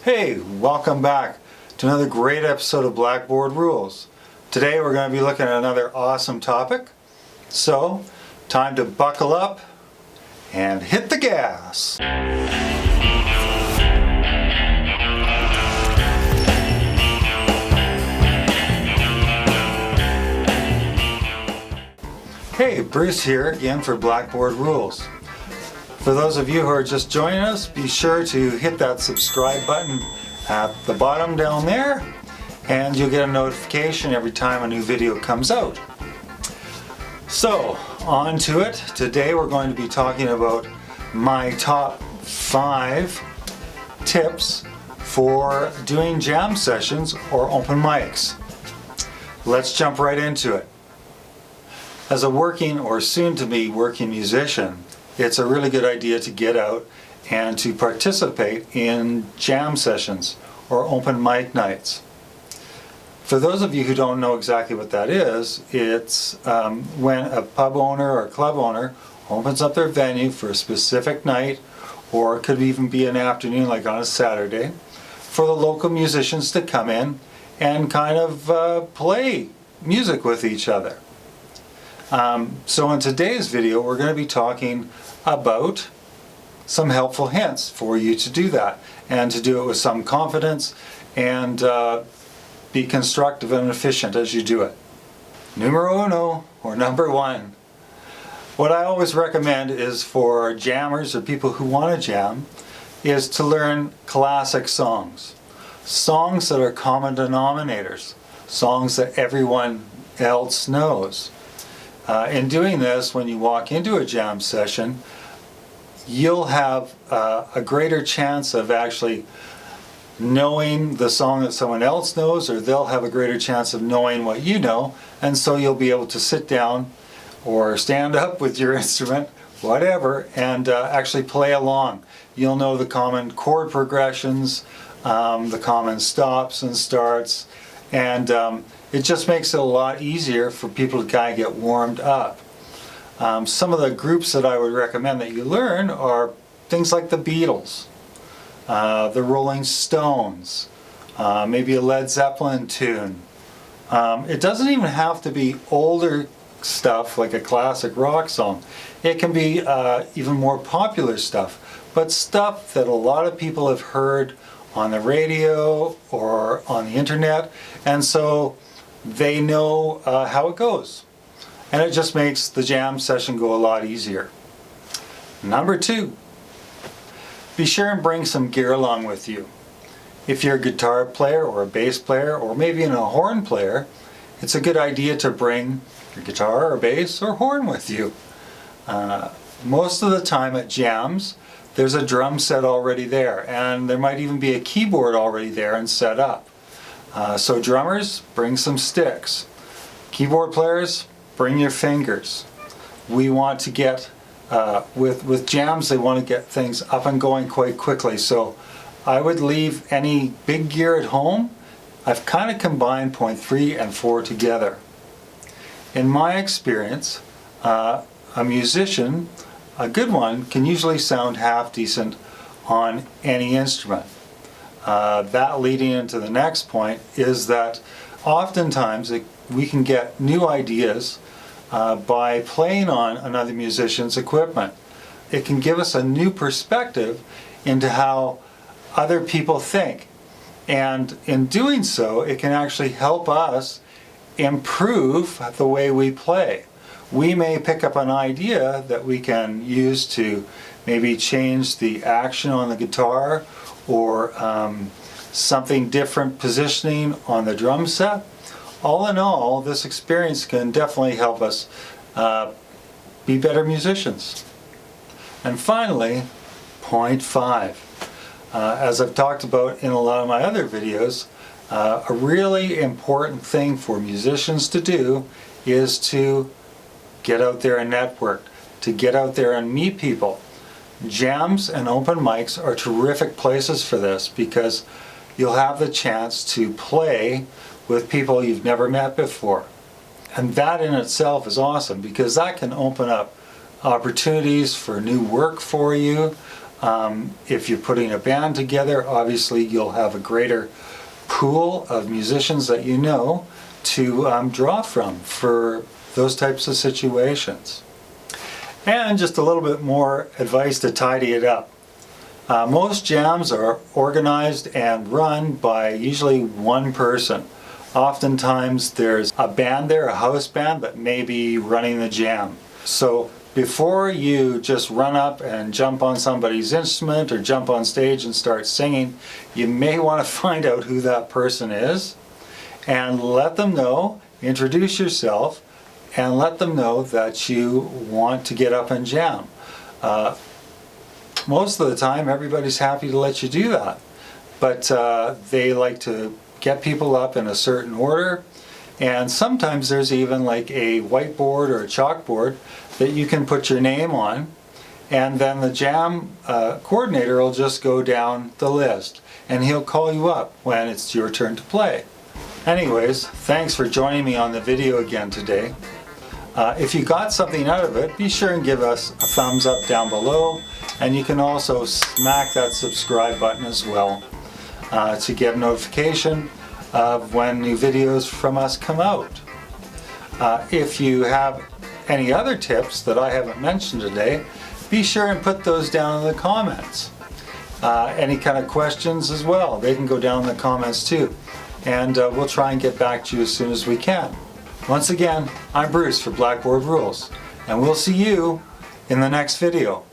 Hey, welcome back to another great episode of Blackboard Rules. Today we're going to be looking at another awesome topic. So, time to buckle up and hit the gas. Hey, Bruce here again for Blackboard Rules. For those of you who are just joining us, be sure to hit that subscribe button at the bottom down there, and you'll get a notification every time a new video comes out. So, on to it. Today we're going to be talking about my top 5 tips for doing jam sessions or open mics. Let's jump right into it. As a working or soon-to-be working musician, it's a really good idea to get out and to participate in jam sessions or open mic nights. For those of you who don't know exactly what that is, it's when a pub owner or club owner opens up their venue for a specific night, or it could even be an afternoon like on a Saturday, for the local musicians to come in and kind of play music with each other. So in today's video we're going to be talking about some helpful hints for you to do that, and to do it with some confidence and be constructive and efficient as you do it. Numero uno, or number 1. What I always recommend is for jammers or people who want to jam is to learn classic songs. Songs that are common denominators. Songs that everyone else knows. In doing this, when you walk into a jam session, you'll have a greater chance of actually knowing the song that someone else knows, or they'll have a greater chance of knowing what you know, and so you'll be able to sit down or stand up with your instrument, whatever, and actually play along. You'll know the common chord progressions, the common stops and starts, and it just makes it a lot easier for people to kind of get warmed up. Some of the groups that I would recommend that you learn are things like the Beatles, the Rolling Stones, maybe a Led Zeppelin tune. It doesn't even have to be older stuff like a classic rock song. It can be even more popular stuff, but stuff that a lot of people have heard on the radio or on the internet, and so they know how it goes. And it just makes the jam session go a lot easier. Number 2, be sure and bring some gear along with you. If you're a guitar player or a bass player or maybe even a horn player, it's a good idea to bring your guitar or bass or horn with you. Most of the time at jams, there's a drum set already there, and there might even be a keyboard already there and set up. So drummers, bring some sticks. Keyboard players, bring your fingers. We want to get, with jams, they want to get things up and going quite quickly. So I would leave any big gear at home. I've kind of combined point 3 and 4 together. In my experience, a musician, a good one, can usually sound half decent on any instrument. That leading into the next point is that oftentimes we can get new ideas by playing on another musician's equipment. It can give us a new perspective into how other people think, and in doing so it can actually help us improve the way we play. We may pick up an idea that we can use to maybe change the action on the guitar, or something different positioning on the drum set. All in all, this experience can definitely help us be better musicians. And finally, point 5. As I've talked about in a lot of my other videos, a really important thing for musicians to do is to get out there and network, to get out there and meet people. Jams and open mics are terrific places for this, because you'll have the chance to play with people you've never met before. And that in itself is awesome, because that can open up opportunities for new work for you. If you're putting a band together, obviously you'll have a greater pool of musicians that you know to draw from for those types of situations. And just a little bit more advice to tidy it up. Most jams are organized and run by usually one person. Oftentimes there's a band there, a house band, that may be running the jam. So before you just run up and jump on somebody's instrument or jump on stage and start singing, you may want to find out who that person is and let them know, introduce yourself, and let them know that you want to get up and jam. Most of the time everybody's happy to let you do that, but they like to get people up in a certain order, and sometimes there's even like a whiteboard or a chalkboard that you can put your name on, and then the jam coordinator will just go down the list and he'll call you up when it's your turn to play. Anyways, thanks for joining me on the video again today. If you got something out of it, be sure and give us a thumbs up down below, and you can also smack that subscribe button as well to get a notification of when new videos from us come out. If you have any other tips that I haven't mentioned today, be sure and put those down in the comments. Any kind of questions as well, they can go down in the comments too, and we'll try and get back to you as soon as we can. Once again, I'm Bruce for Blackboard Rules, and we'll see you in the next video.